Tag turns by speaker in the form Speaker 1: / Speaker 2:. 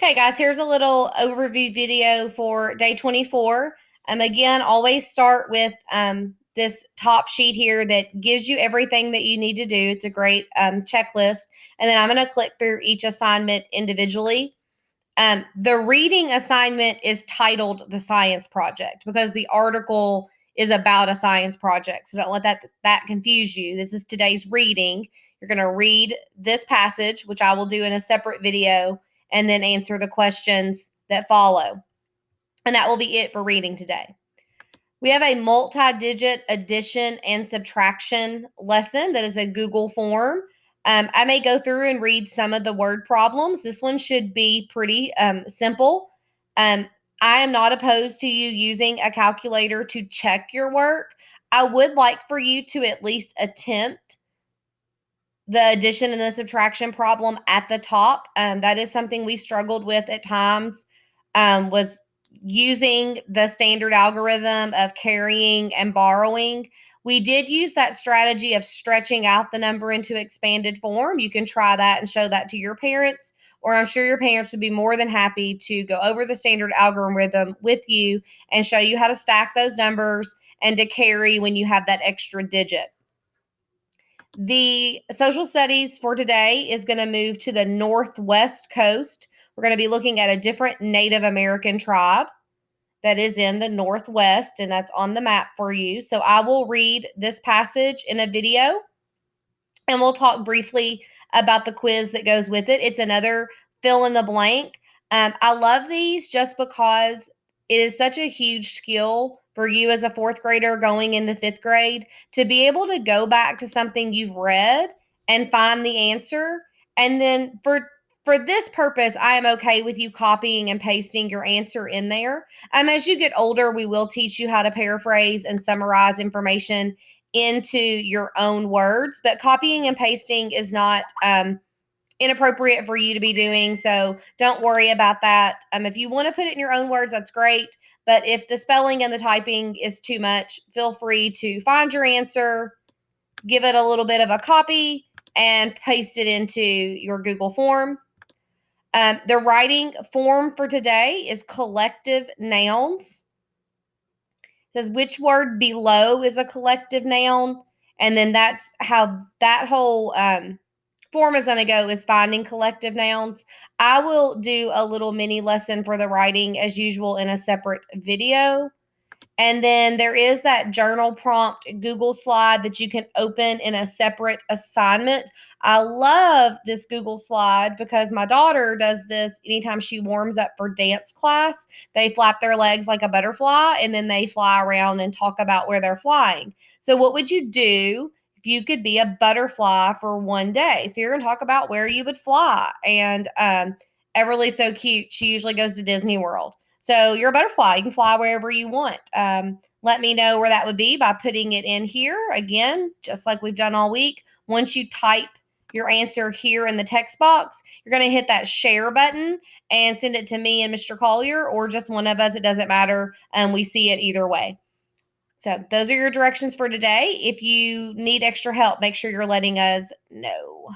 Speaker 1: Okay, guys, here's a little overview video for day 24. Again, always start with this top sheet here that gives you everything that you need to do. It's a great checklist. And then I'm going to click through each assignment individually. The reading assignment is titled The Science Project because the article is about a science project. So don't let that confuse you. This is today's reading. You're going to read this passage, which I will do in a separate video, and then answer the questions that follow. And that will be it for reading today. We have a multi-digit addition and subtraction lesson that is a Google form. I may go through and read some of the word problems. This one should be pretty simple. I am not opposed to you using a calculator to check your work. I would like for you to at least attempt the addition and the subtraction problem at the top. That is something we struggled with at times, was using the standard algorithm of carrying and borrowing. We did use that strategy of stretching out the number into expanded form. You can try that and show that to your parents, or I'm sure your parents would be more than happy to go over the standard algorithm with you and show you how to stack those numbers and to carry when you have that extra digit. The social studies for today is going to move to the northwest coast. We're going to be looking at a different Native American tribe that is in the northwest, and that's on the map for you. So I will read this passage in a video, and we'll talk briefly about the quiz that goes with it. It's another fill in the blank. I love these just because it is such a huge skill for you as a fourth grader going into fifth grade to be able to go back to something you've read and find the answer. And then for this purpose, I am okay with you copying and pasting your answer in there. As you get older, we will teach you how to paraphrase and summarize information into your own words, but copying and pasting is not inappropriate for you to be doing. So don't worry about that. If you want to put it in your own words, that's great. But if the spelling and the typing is too much, feel free to find your answer, give it a little bit of a copy, and paste it into your Google form. The writing form for today is collective nouns. It says which word below is a collective noun, and then that's how that whole form is going to go, is finding collective nouns. I will do a little mini lesson for the writing as usual in a separate video. And then there is that journal prompt Google slide that you can open in a separate assignment. I love this Google slide because my daughter does this anytime she warms up for dance class. They flap their legs like a butterfly and then they fly around and talk about where they're flying. So what would you do if you could be a butterfly for one day? So you're going to talk about where you would fly. And Everly's so cute. She usually goes to Disney World. So you're a butterfly. You can fly wherever you want. Let me know where that would be by putting it in here. Again, just like we've done all week. Once you type your answer here in the text box, you're going to hit that share button and send it to me and Mr. Collier, or just one of us. It doesn't matter. We see it either way. So those are your directions for today. If you need extra help, make sure you're letting us know.